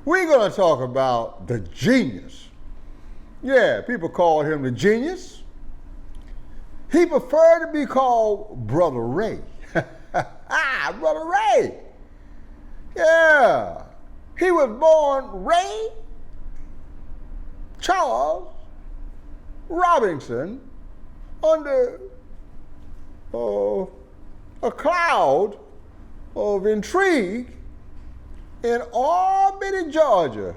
We're going to talk about the genius. Yeah, people call him the genius. He preferred to be called Brother Ray. Brother Ray. Yeah. He was born Ray Charles Robinson under a cloud of intrigue in Albany, Georgia.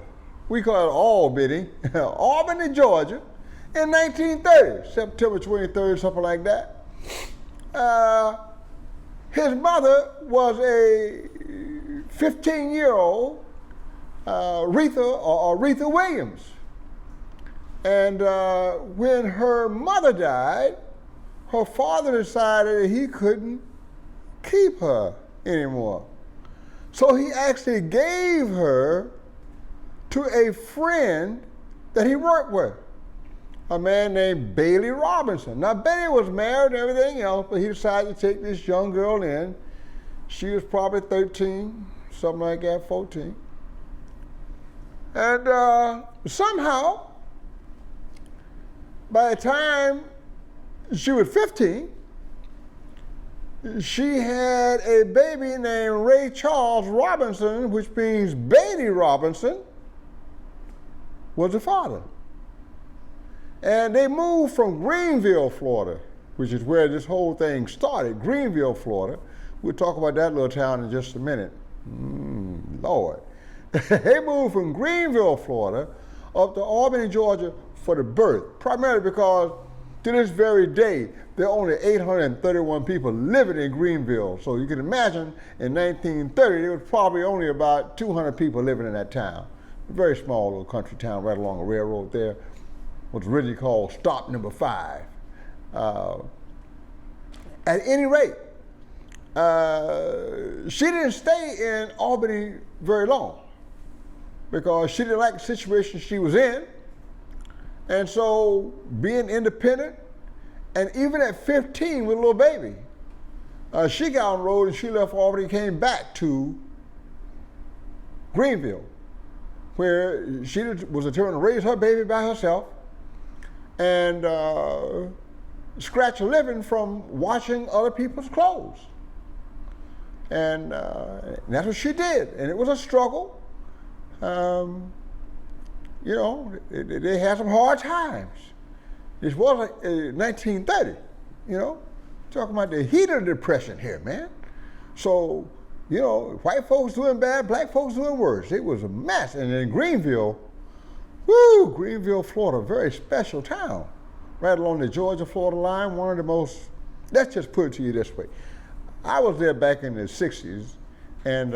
We call it Albany, Albany, Georgia, in 1930, September 23rd, something like that. His mother was a 15-year-old Aretha Williams. And when her mother died, her father decided he couldn't keep her anymore. So he actually gave her to a friend that he worked with, a man named Bailey Robinson. Now, Bailey was married and everything else, but he decided to take this young girl in. She was probably 13, something like that, 14. And somehow, by the time she was 15, she had a baby named Ray Charles Robinson, which means Bailey Robinson was the father. And they moved from Greenville, Florida, which is where this whole thing started, Greenville, Florida. We'll talk about that little town in just a minute. Lord. They moved from Greenville, Florida, up to Albany, Georgia for the birth, primarily because to this very day, there are only 831 people living in Greenville. So you can imagine in 1930, there was probably only about 200 people living in that town. A very small little country town right along the railroad there. Was originally called Stop Number 5. At any rate, she didn't stay in Albany very long because she didn't like the situation she was in. And so being independent, and even at 15 with a little baby, she got on the road and she left Albany and came back to Greenville, where she was determined to raise her baby by herself and scratch a living from washing other people's clothes. And that's what she did. And it was a struggle. You know, they had some hard times. This was 1930, you know, talking about the heat of the Depression here, man. So, you know, white folks doing bad, black folks doing worse. It was a mess. And in Greenville, Greenville, Florida, very special town, right along the Georgia-Florida line, one of the most, let's just put it to you this way. I was there back in the 60s, and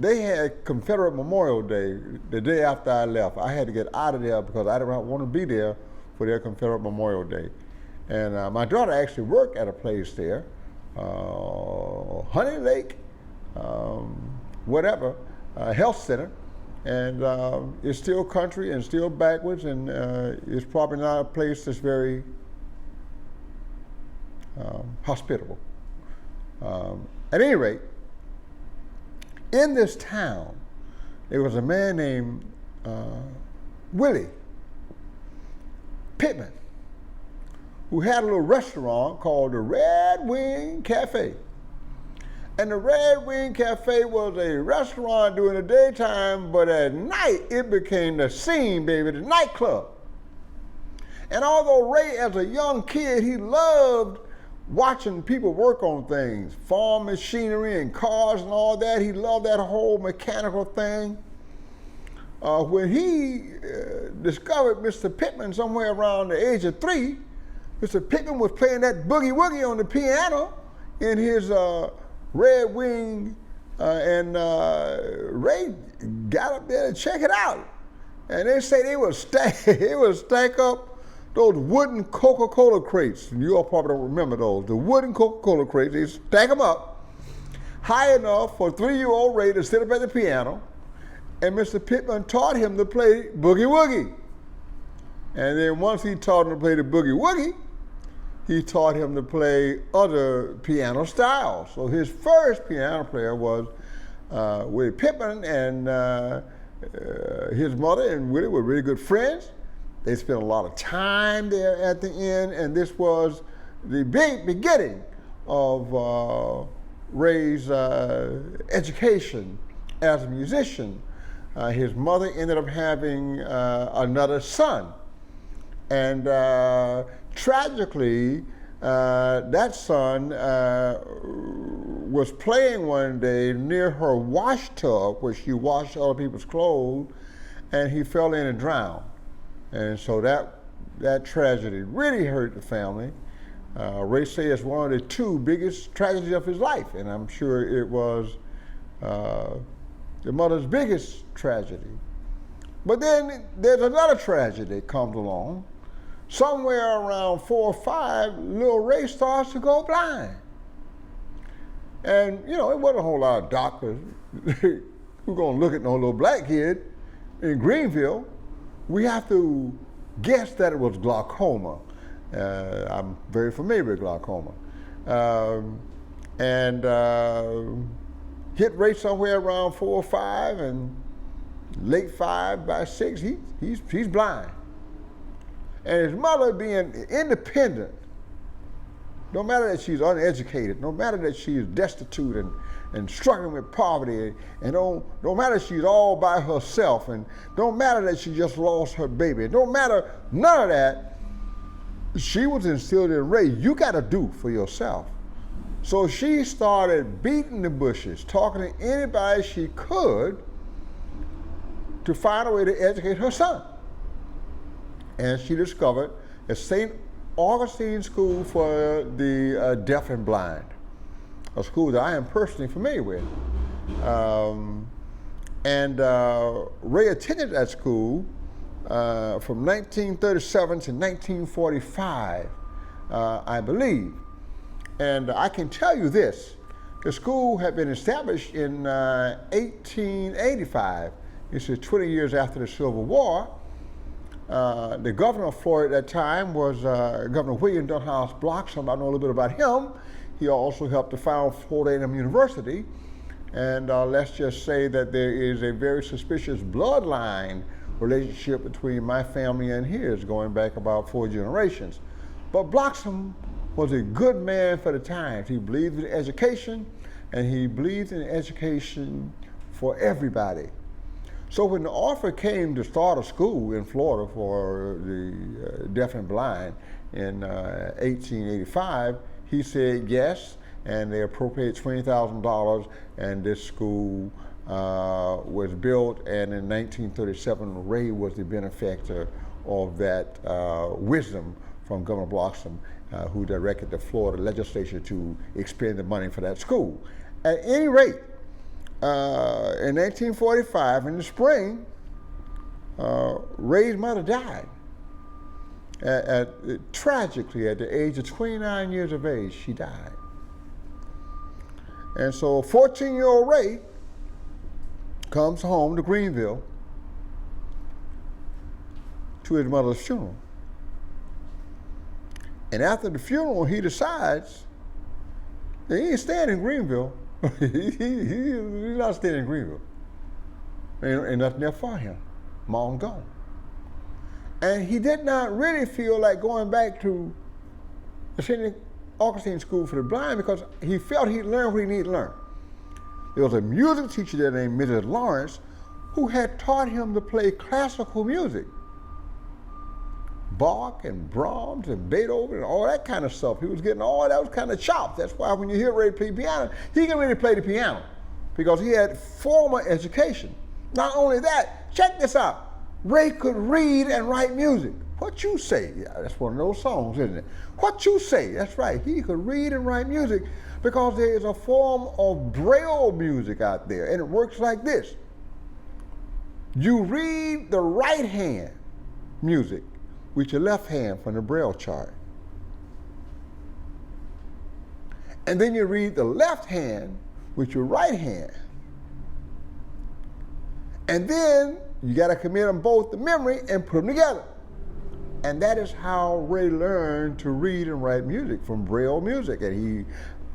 they had Confederate Memorial Day the day after I left. I had to get out of there because I didn't want to be there for their Confederate Memorial Day. And my daughter actually worked at a place there, Honey Lake, health center. And it's still country and still backwards, and it's probably not a place that's very hospitable. At any rate, in this town, there was a man named Willie Pittman, who had a little restaurant called the Red Wing Cafe. And the Red Wing Cafe was a restaurant during the daytime, but at night it became the scene, baby, the nightclub. And although Ray, as a young kid, he loved watching people work on things, farm machinery and cars and all that. He loved that whole mechanical thing. When he discovered Mr. Pittman somewhere around the age of 3, Mr. Pittman was playing that boogie woogie on the piano in his Red Wing, and Ray got up there to check it out. And they say they would stack up those wooden Coca-Cola crates. And you all probably don't remember those. The wooden Coca-Cola crates, they stack them up high enough for 3-year-old Ray to sit up at the piano. And Mr. Pittman taught him to play boogie woogie. And then once he taught him to play the boogie woogie, he taught him to play other piano styles. So his first piano player was Willie Pittman, and his mother and Willie were really good friends. They spent a lot of time there at the end, and this was the beginning of Ray's education as a musician. His mother ended up having another son, and tragically, that son was playing one day near her wash tub where she washed other people's clothes, and he fell in and drowned. And so that tragedy really hurt the family. Ray said it's one of the two biggest tragedies of his life, and I'm sure it was the mother's biggest tragedy. But then there's another tragedy that comes along. Somewhere around 4 or 5, little Ray starts to go blind. And, it wasn't a whole lot of doctors who were going to look at no little black kid in Greenville. We have to guess that it was glaucoma. I'm very familiar with glaucoma. Hit Ray somewhere around 4 or 5, and late 5, by 6, he's blind. And his mother, being independent, no matter that she's uneducated, no matter that she is destitute and struggling with poverty, and no matter she's all by herself, and don't matter that she just lost her baby, no matter none of that, she was instilled in Ray, you got to do for yourself. So she started beating the bushes, talking to anybody she could to find a way to educate her son. And she discovered a St. Augustine School for the deaf and blind, a school that I am personally familiar with. Ray attended that school from 1937 to 1945, I believe. And I can tell you this, the school had been established in 1885. This is 20 years after the Civil War. The governor of Florida at that time was Governor William Dunhouse Bloxham. I know a little bit about him. He also helped to found Florida A&M University. And let's just say that there is a very suspicious bloodline relationship between my family and his, going back about 4 generations. But Bloxham was a good man for the times. He believed in education, and he believed in education for everybody. So when the offer came to start a school in Florida for the deaf and blind in 1885, he said yes, and they appropriated $20,000, and this school was built, and in 1937, Ray was the benefactor of that wisdom from Governor Bloxham, who directed the Florida legislature to expend the money for that school. At any rate, in 1945, in the spring, Ray's mother died. Tragically, at the age of 29 years of age, she died. And so 14-year-old Ray comes home to Greenville to his mother's funeral. And after the funeral, he decides that he ain't staying in Greenville. He's not staying in Greenville. Ain't nothing there for him. Mom gone. And he did not really feel like going back to the St. Augustine School for the Blind, because he felt he'd learned what he needed to learn. There was a music teacher there named Mrs. Lawrence who had taught him to play classical music. Bach and Brahms and Beethoven and all that kind of stuff. He was getting all those kind of chops. That's why when you hear Ray play piano, he can really play the piano because he had formal education. Not only that, check this out. Ray could read and write music. What you say? Yeah, that's one of those songs, isn't it? What you say? That's right. He could read and write music because there is a form of Braille music out there, and it works like this. You read the right hand music with your left hand from the Braille chart. And then you read the left hand with your right hand. And then you got to commit them both to memory and put them together. And that is how Ray learned to read and write music, from Braille music. And he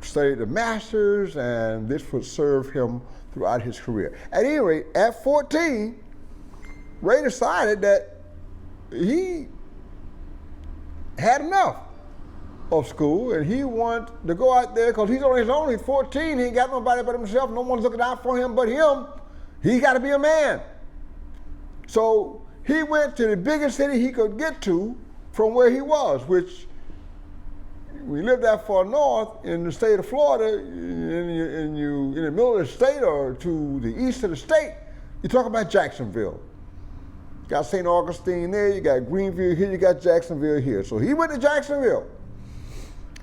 studied the masters, and this would serve him throughout his career. At any rate, at 14, Ray decided that he had enough of school and he wanted to go out there because he's only 14. He ain't got nobody but himself. No one's looking out for him but him. He got to be a man. So he went to the biggest city he could get to from where he was, which we lived that far north in the state of Florida, in the middle of the state or to the east of the state, you talk about Jacksonville. You got St. Augustine there, you got Greenville here, you got Jacksonville here. So he went to Jacksonville.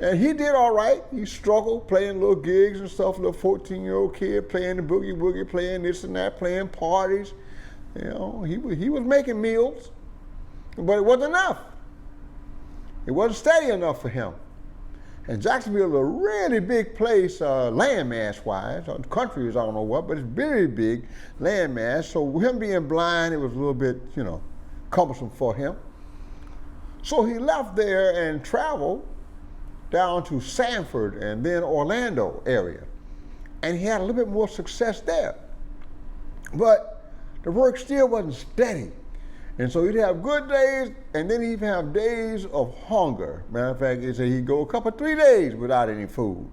And he did all right. He struggled playing little gigs and stuff, little 14-year-old kid playing the boogie woogie, playing this and that, playing parties. You know, he was making meals, but it wasn't enough. It wasn't steady enough for him. And Jacksonville is a really big place, landmass-wise. The country is I don't know what, but it's very big landmass. So him being blind, it was a little bit, cumbersome for him. So he left there and traveled down to Sanford and then Orlando area. And he had a little bit more success there. But the work still wasn't steady. And so he'd have good days, and then he'd have days of hunger. Matter of fact, he said he'd go a couple, 3 days without any food,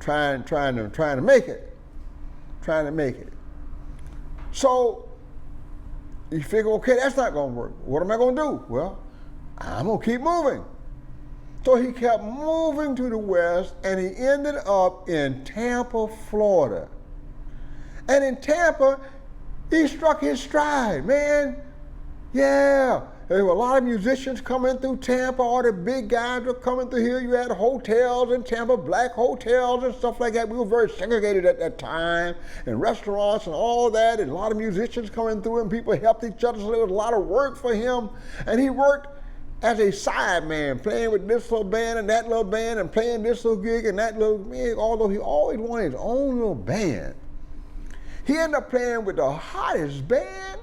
trying to make it. So you figure, okay, that's not gonna work. What am I gonna do? Well, I'm gonna keep moving. So he kept moving to the west, and he ended up in Tampa, Florida. And in Tampa, he struck his stride, man. Yeah, there were a lot of musicians coming through Tampa. All the big guys were coming through here. You had hotels in Tampa, black hotels and stuff like that. We were very segregated at that time, and restaurants and all that, and a lot of musicians coming through, and people helped each other, so there was a lot of work for him. And he worked as a side man, playing with this little band and that little band, and playing this little gig and that little gig, although he always wanted his own little band. He ended up playing with the hottest band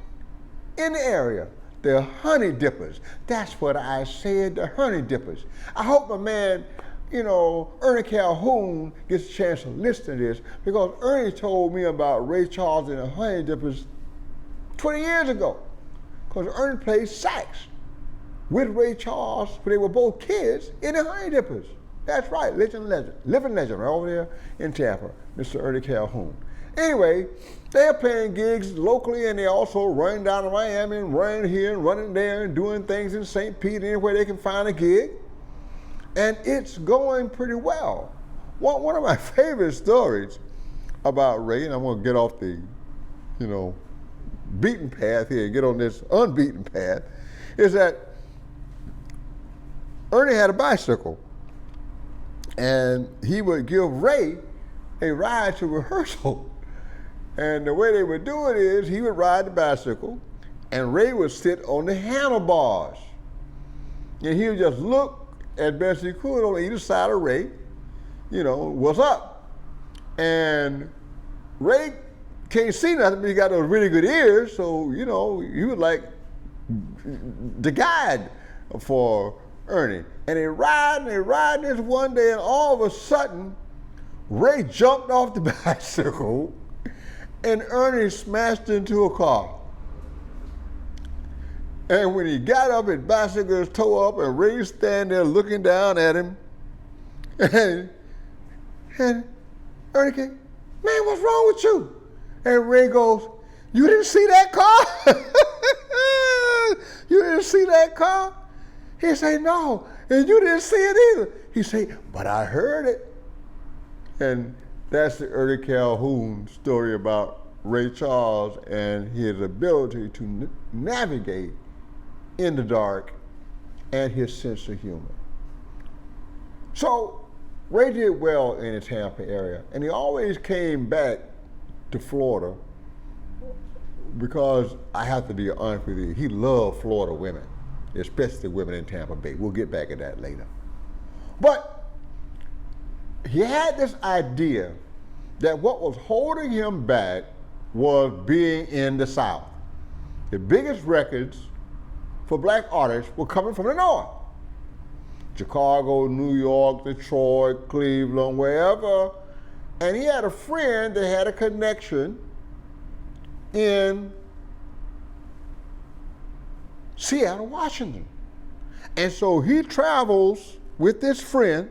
in the area, the Honey Dippers. That's what I said, the Honey Dippers. I hope my man, Ernie Calhoun gets a chance to listen to this, because Ernie told me about Ray Charles and the Honey Dippers 20 years ago, because Ernie played sax with Ray Charles when they were both kids in the Honey Dippers. That's right, living legend right over there in Tampa, Mr. Ernie Calhoun. Anyway, they're playing gigs locally, and they're also running down to Miami and running here and running there and doing things in St. Pete, anywhere they can find a gig. And it's going pretty well. One of my favorite stories about Ray, and I'm going to get off the, beaten path here and get on this unbeaten path, is that Ernie had a bicycle, and he would give Ray a ride to rehearsal. And the way they would do it is he would ride the bicycle and Ray would sit on the handlebars. And he would just look as best he could on either side of Ray, what's up. And Ray can't see nothing, but he got those really good ears, so, he was like the guide for Ernie. And they riding this one day, and all of a sudden, Ray jumped off the bicycle and Ernie smashed into a car. And when he got up, his bicycle was towed up, and Ray standing there looking down at him. And Ernie came, man, what's wrong with you? And Ray goes, you didn't see that car? You didn't see that car? He said, no, and you didn't see it either. He said, but I heard it. And that's the Ernie Calhoun story about Ray Charles and his ability to navigate in the dark and his sense of humor. So Ray did well in the Tampa area, and he always came back to Florida because, I have to be honest with you, he loved Florida women, especially women in Tampa Bay. We'll get back to that later. But he had this idea that what was holding him back was being in the South. The biggest records for black artists were coming from the North. Chicago, New York, Detroit, Cleveland, wherever. And he had a friend that had a connection in Seattle, Washington. And so he travels with this friend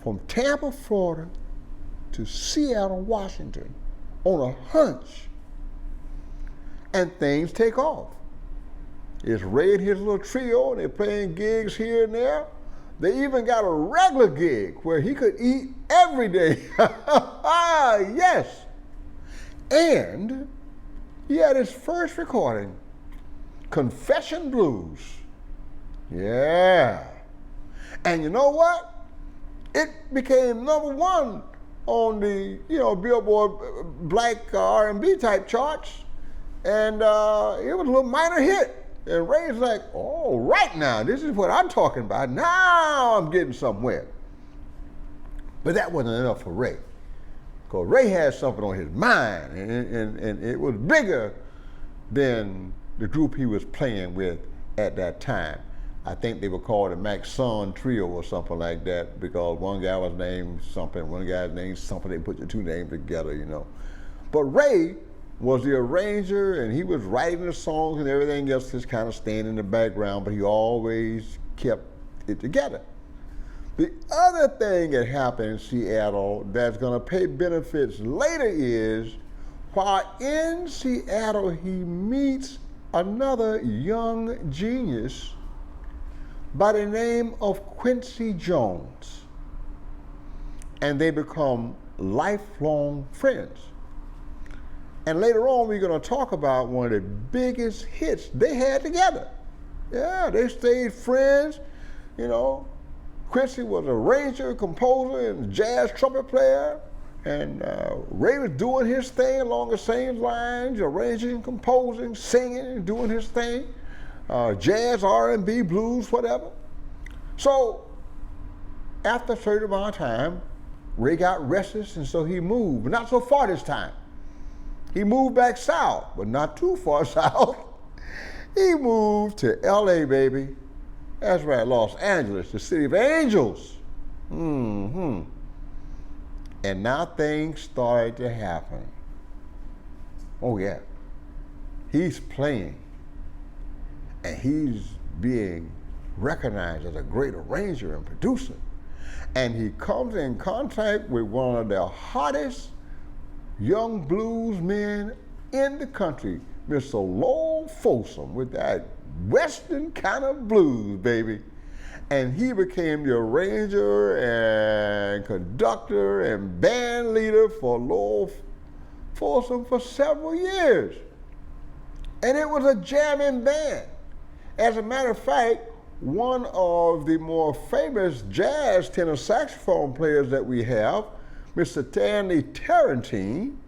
from Tampa, Florida to Seattle, Washington on a hunch. And things take off. It's Ray and his little trio, and they're playing gigs here and there. They even got a regular gig where he could eat every day. Yes. And he had his first recording, Confession Blues. Yeah. And you know what? It became #1 on the, Billboard Black R&B type charts. And it was a little minor hit. And Ray's like, oh, right now, this is what I'm talking about. Now I'm getting somewhere. But that wasn't enough for Ray. Because Ray had something on his mind, and it was bigger than the group he was playing with at that time. I think they were called the Max Son Trio or something like that, because one guy was named something, one guy's named something, they put the two names together, But Ray was the arranger, and he was writing the songs and everything else, just kind of staying in the background, but he always kept it together. The other thing that happened in Seattle that's gonna pay benefits later is, while in Seattle, he meets another young genius by the name of Quincy Jones. And they become lifelong friends. And later on, we're going to talk about one of the biggest hits they had together. Yeah, they stayed friends. Quincy was an arranger, composer, and jazz trumpet player. And Ray was doing his thing along the same lines, arranging, composing, singing, doing his thing. Jazz, R&B, blues, whatever. So after a certain amount of time, Ray got restless, and so he moved, but not so far this time. He moved back south, but not too far south. He moved to LA, baby. That's right, Los Angeles, the city of angels. And now things started to happen. Oh yeah, he's playing, and he's being recognized as a great arranger and producer. And he comes in contact with one of the hottest young blues men in the country, Mr. Lowell Folsom, with that Western kind of blues, baby. And he became the arranger and conductor and band leader for Lowell Folsom for several years. And it was a jamming band. As a matter of fact, one of the more famous jazz tenor saxophone players that we have, Mr. Stanley Tarantine,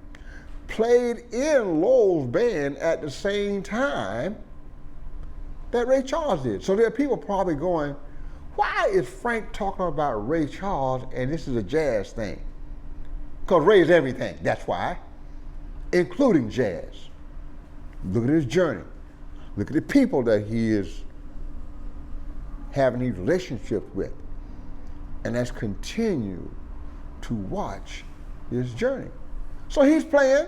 played in Lowell's band at the same time that Ray Charles did. So there are people probably going, why is Frank talking about Ray Charles and this is a jazz thing? Because Ray is everything, that's why, including jazz. Look at his journey. Look at the people that he is having these relationships with. And let's continue to watch his journey. So he's playing,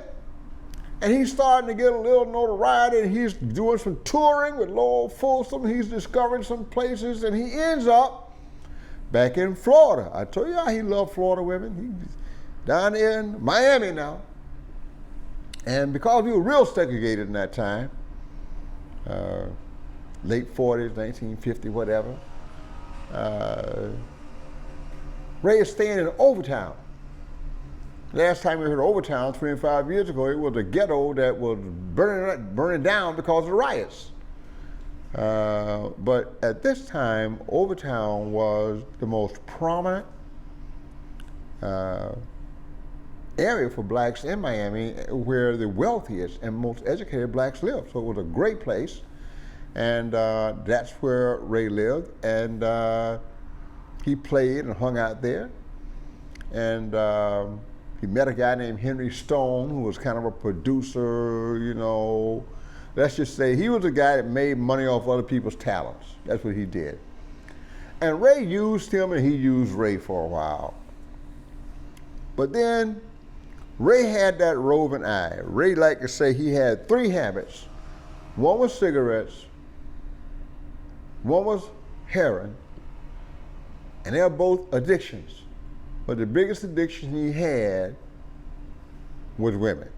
and he's starting to get a little notoriety, and he's doing some touring with Lowell Folsom. He's discovering some places, and he ends up back in Florida. I told you how he loved Florida women. He's down there in Miami now. And because we were real segregated in that time, late 40s, 1950, whatever, Ray is staying in Overtown. Last time we heard of Overtown, 25 years ago, it was a ghetto that was burning down because of the riots. But at this time, Overtown was the most prominent area for blacks in Miami, where the wealthiest and most educated blacks live. So it was a great place, and that's where Ray lived, and he played and hung out there. And he met a guy named Henry Stone, who was kind of a producer, Let's just say he was a guy that made money off other people's talents. That's what he did. And Ray used him, and he used Ray for a while. But then Ray had that roving eye. Ray liked to say he had 3 habits. One was cigarettes, one was heroin, and they're both addictions. But the biggest addiction he had was women.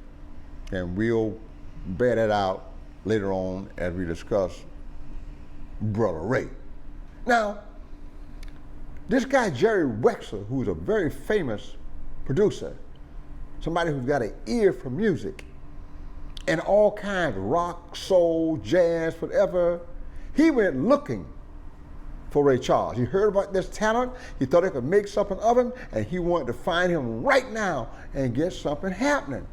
And we'll bear that out later on as we discuss Brother Ray. Now, this guy Jerry Wexler, who's a very famous producer, somebody who's got an ear for music and all kinds of rock, soul, jazz, whatever, he went looking for Ray Charles. He heard about this talent, he thought he could make something of him, and he wanted to find him right now and get something happening.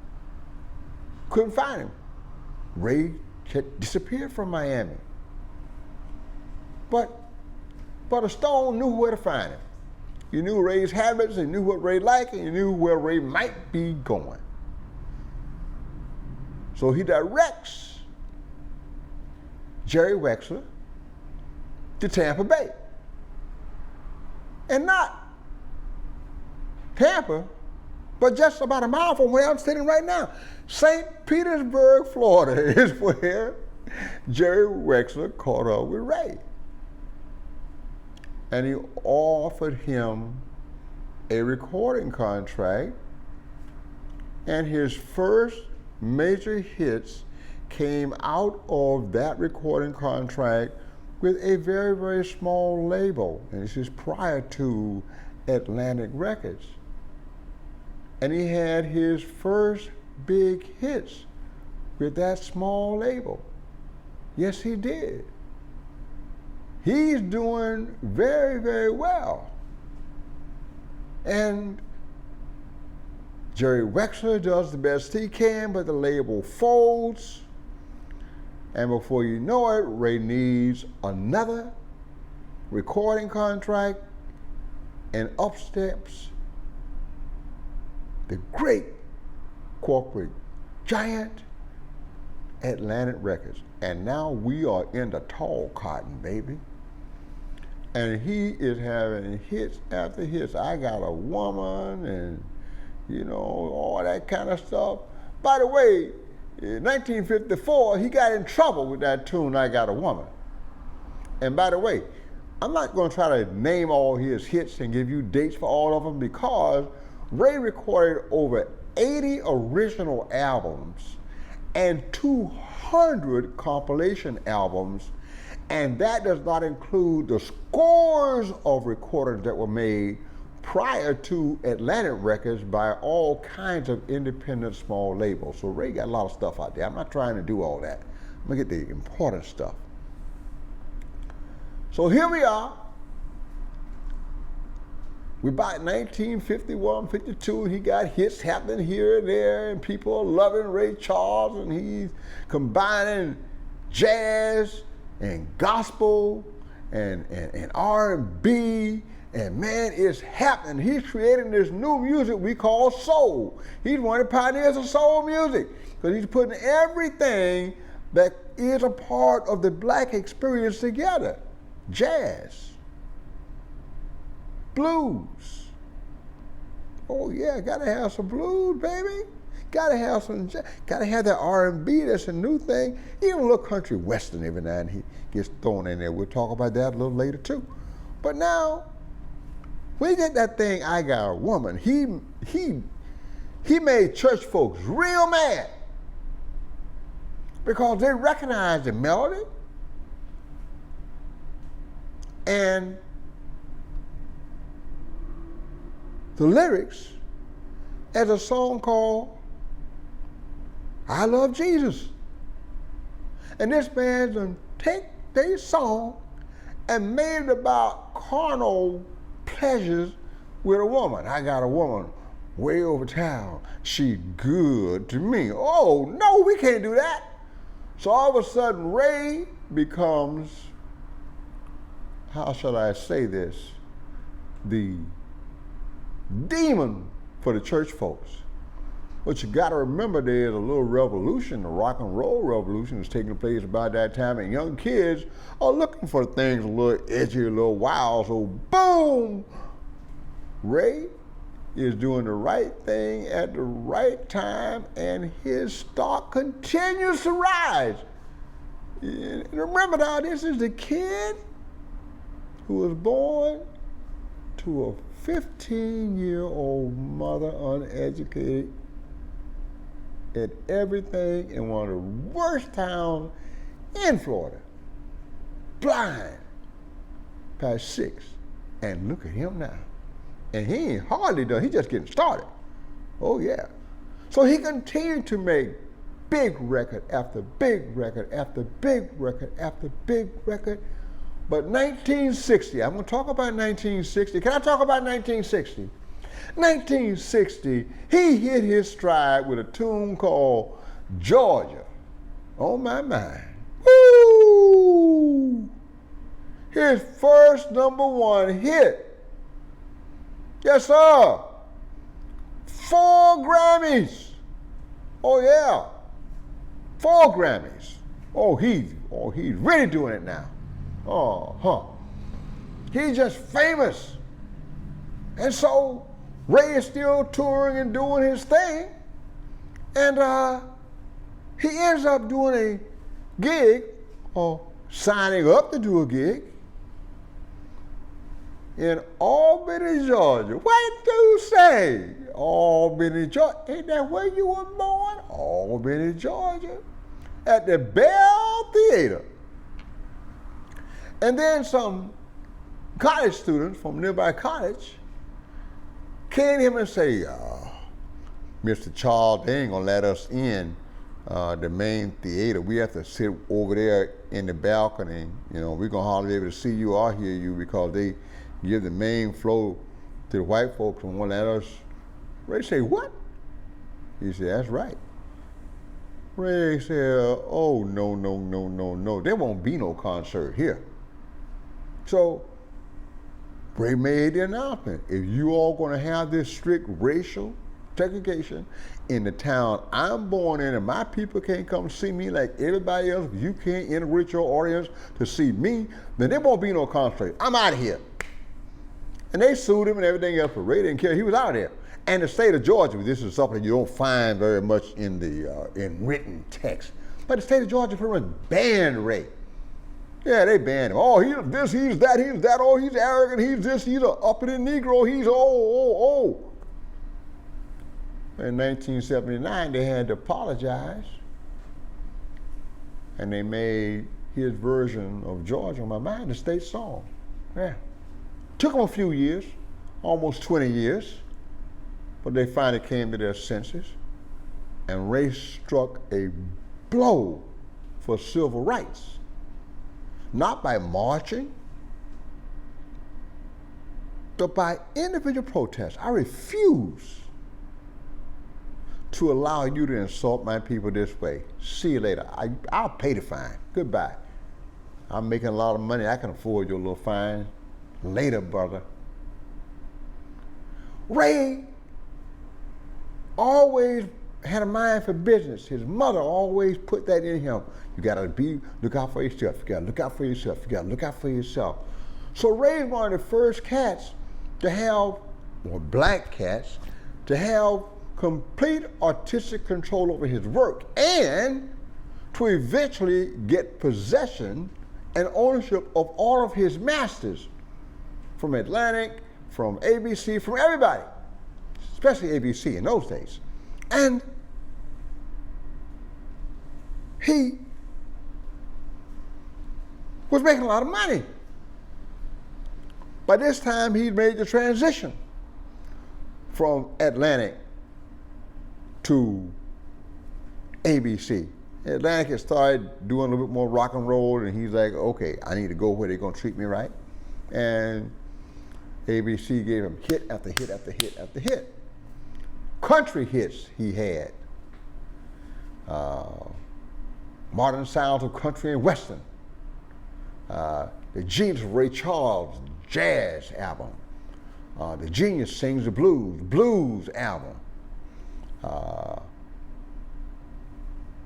Couldn't find him. Ray had disappeared from Miami. But a Stone knew where to find him. He knew Ray's habits, he knew what Ray liked, and he knew where Ray might be going. So he directs Jerry Wexler to Tampa Bay. And not Tampa, but just about a mile from where I'm sitting right now. St. Petersburg, Florida is where Jerry Wexler caught up with Ray. And he offered him a recording contract, and his first major hits came out of that recording contract with a very, very small label, and this is prior to Atlantic Records. And he had his first big hits with that small label. Yes, he did. He's doing very, very well. And Jerry Wexler does the best he can, but the label folds. And before you know it, Ray needs another recording contract, and up steps the great corporate giant Atlantic Records. And now we are in the tall cotton, baby. And he is having hits after hits. I Got a Woman, and you know, all that kind of stuff. By the way, in 1954, he got in trouble with that tune, I Got a Woman. And by the way, I'm not going to try to name all his hits and give you dates for all of them, because Ray recorded over 80 original albums and 200 compilation albums, and that does not include the scores of recordings that were made prior to Atlantic Records by all kinds of independent small labels. So Ray got a lot of stuff out there. I'm not trying to do all that. I'm gonna get the important stuff. So here we are. We're about 1951, 52, and he got hits happening here and there, and people are loving Ray Charles, and he's combining jazz and gospel and R&B, and man, it's happening. He's creating this new music we call soul. He's one of the pioneers of soul music, because he's putting everything that is a part of the black experience together. Jazz, blues. Oh yeah, gotta have some blues, baby. Gotta have some, gotta have that R&B, that's a new thing. Even a little country western every now and he gets thrown in there. We'll talk about that a little later too. But now, when he did that thing, I Got a Woman, he made church folks real mad, because they recognized the melody and the lyrics as a song called I Love Jesus. And this man's gonna take their song and made it about carnal pleasures with a woman. I got a woman way over town. She good to me. Oh, no, we can't do that. So all of a sudden, Ray becomes, how shall I say this, the demon for the church folks. But you got to remember, there's a little revolution, the rock and roll revolution is taking place about that time, and young kids are looking for things a little edgy, a little wild. So boom, Ray is doing the right thing at the right time, and his stock continues to rise. And remember now, this is the kid who was born to a 15-year-old mother, uneducated at everything in one of the worst towns in Florida. Blind past 6. And look at him now. And he ain't hardly done, he's just getting started. Oh yeah. So he continued to make big record after big record after big record after big record. But 1960, I'm gonna talk about 1960. Can I talk about 1960? 1960, he hit his stride with a tune called Georgia. Oh my mind. Woo! His first #1 hit. Yes, sir. 4 Grammys. Oh yeah. 4 Grammys. Oh, he's really doing it now. He's just famous. And so Ray is still touring and doing his thing. And he ends up doing a gig, or signing up to do a gig, in Albany, Georgia. What do you say? Albany, Georgia. Ain't that where you were born? Albany, Georgia. At the Bell Theater. And then some college students from nearby college came to him and say, Mr. Charles, they ain't gonna let us in the main theater. We have to sit over there in the balcony. You know, we're gonna hardly be able to see you or hear you because they give the main floor to the white folks and won't let us. Ray said, what? He said, that's right. Ray said, oh, no. There won't be no concert here. So Ray made the announcement. If you all gonna have this strict racial segregation in the town I'm born in, and my people can't come see me like everybody else, if you can't integrate your audience to see me, then there won't be no concert. I'm out of here. And they sued him and everything else, but Ray didn't care. He was out of there. And the state of Georgia, this is something you don't find very much in the in written text, but the state of Georgia pretty much banned Ray. Yeah, they banned him. Oh, he's this, he's that, oh, he's arrogant, he's this, he's an uppity Negro, he's oh. In 1979, they had to apologize, and they made his version of Georgia on My Mind the state song. Yeah. Took them a few years, almost 20 years, but they finally came to their senses, and Ray struck a blow for civil rights. Not by marching, but by individual protest. I refuse to allow you to insult my people this way. See you later. I'll pay the fine. Goodbye. I'm making a lot of money. I can afford your little fine. Later, brother. Ray always had a mind for business. His mother always put that in him. You gotta look out for yourself. You gotta look out for yourself. You gotta look out for yourself. So Ray's one of the first cats to have, or black cats, to have complete artistic control over his work and to eventually get possession and ownership of all of his masters from Atlantic, from ABC, from everybody, especially ABC in those days. And he was making a lot of money. By this time, he'd made the transition from Atlantic to ABC. Atlantic had started doing a little bit more rock and roll, and he's like, okay, I need to go where they're gonna treat me right. And ABC gave him hit after hit after hit after hit. Country hits he had. Modern sounds of country and western. The Genius of Ray Charles jazz album. The Genius Sings the Blues album.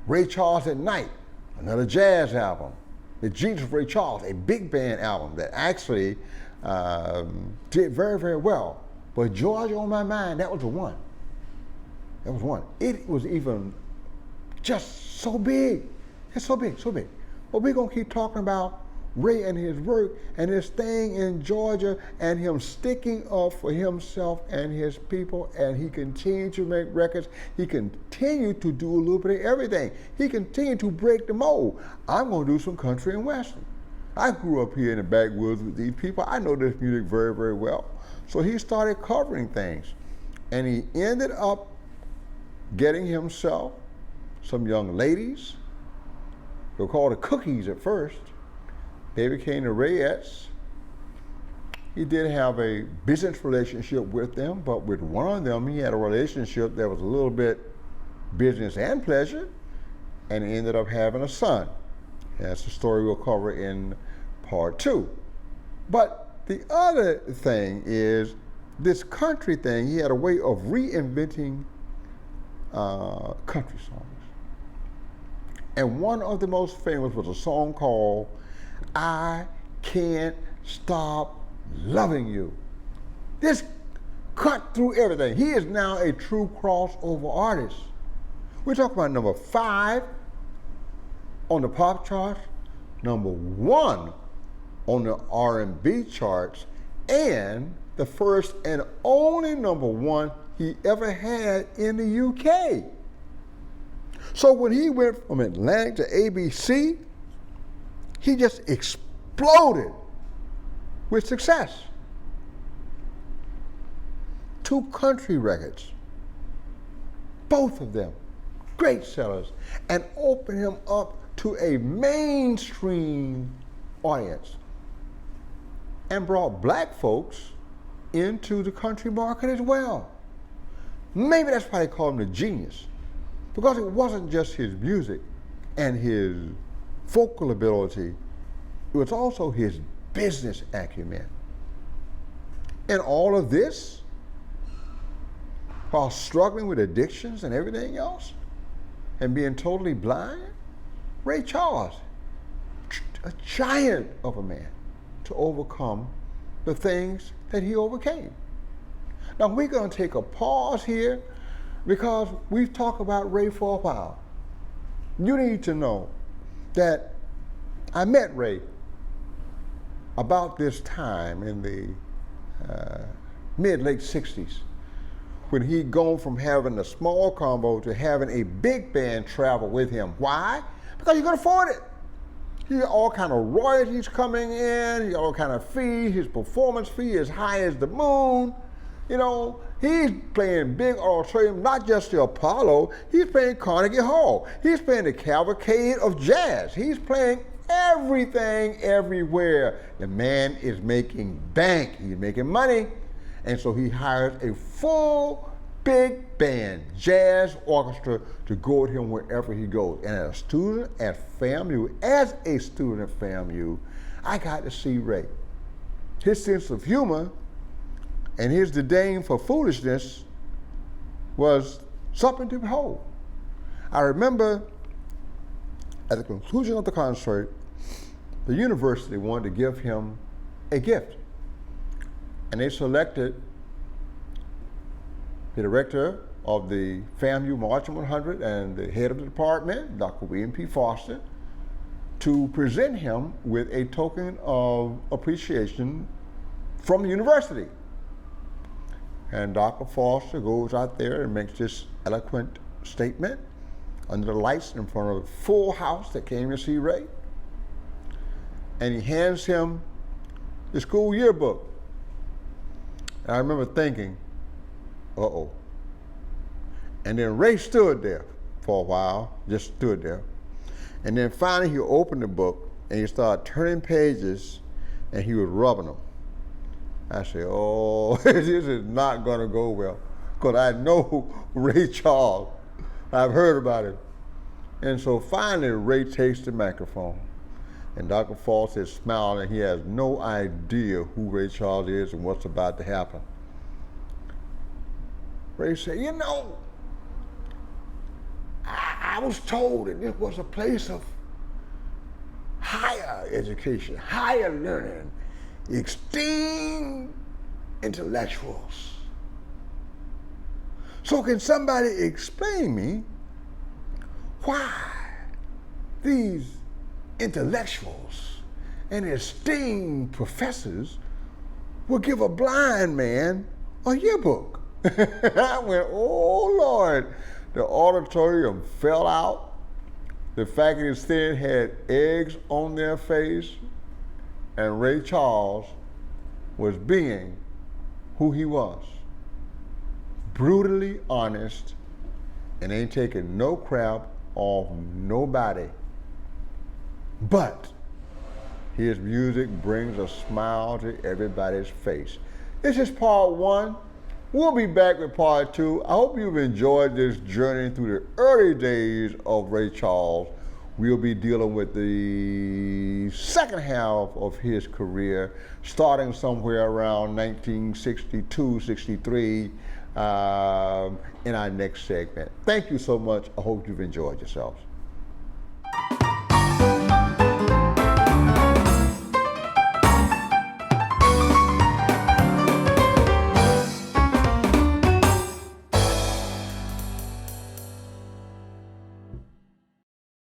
Ray Charles at Night, another jazz album. The Genius of Ray Charles, a big band album that actually did very, very well But Georgia on my mind, that was the one. That was one. It was even just so big. It's so big, so big. But we're going to keep talking about Ray and his work and his thing in Georgia and him sticking up for himself and his people, and he continued to make records. He continued to do a little bit of everything. He continued to break the mold. I'm going to do some country and western. I grew up here in the backwoods with these people. I know this music very, very well. So he started covering things, and he ended up getting himself some young ladies. They were called the Cookies at first. They became the Rayettes. He did have a business relationship with them, but with one of them, he had a relationship that was a little bit business and pleasure, and he ended up having a son. That's the story we'll cover in part 2. But the other thing is this country thing. He had a way of reinventing country songs. And one of the most famous was a song called I Can't Stop Loving You. This cut through everything. He is now a true crossover artist. We're talking about number 5 on the pop charts, number 1 on the R&B charts, and the first and only number 1 he ever had in the UK. So when he went from Atlantic to ABC, he just exploded with success. 2 country records, both of them great sellers, and opened him up to a mainstream audience and brought black folks into the country market as well. Maybe that's why they call him the genius, because it wasn't just his music and his vocal ability, it was also his business acumen. And all of this, while struggling with addictions and everything else, and being totally blind, Ray Charles, a giant of a man, to overcome the things that he overcame. Now we're going to take a pause here because we've talked about Ray for a while. You need to know that I met Ray about this time in the mid-late 60s, when he'd gone from having a small combo to having a big band travel with him. Why? Because he could afford it. He had all kind of royalties coming in, he had all kind of fees, his performance fee is high as the moon. You know, he's playing big auditorium, not just the Apollo, he's playing Carnegie Hall. He's playing the Cavalcade of Jazz. He's playing everything, everywhere. The man is making bank, he's making money. And so he hires a full big band, jazz orchestra, to go with him wherever he goes. And as a student at FAMU, I got to see Ray. His sense of humor and his disdain for foolishness was something to behold. I remember at the conclusion of the concert, the university wanted to give him a gift. And they selected the director of the FAMU Marching 100 and the head of the department, Dr. William P. Foster, to present him with a token of appreciation from the university. And Dr. Foster goes out there and makes this eloquent statement under the lights in front of a full house that came to see Ray. And he hands him the school yearbook. And I remember thinking, uh-oh. And then Ray stood there for a while, just stood there. And then finally he opened the book and he started turning pages and he was rubbing them. I said, oh, this is not gonna go well, because I know Ray Charles. I've heard about him. And so finally Ray takes the microphone. And Dr. Foster is smiling, he has no idea who Ray Charles is and what's about to happen. Ray said, you know, I was told that this was a place of higher education, higher learning, esteemed intellectuals. So can somebody explain me why these intellectuals and esteemed professors will give a blind man a yearbook? I went, oh Lord. The auditorium fell out. The faculty and Senate had eggs on their face, and Ray Charles was being who he was. Brutally honest and ain't taking no crap off nobody. But his music brings a smile to everybody's face. This is part one. We'll be back with part two. I hope you've enjoyed this journey through the early days of Ray Charles. We'll be dealing with the second half of his career, starting somewhere around 1962, 63, in our next segment. Thank you so much. I hope you've enjoyed yourselves.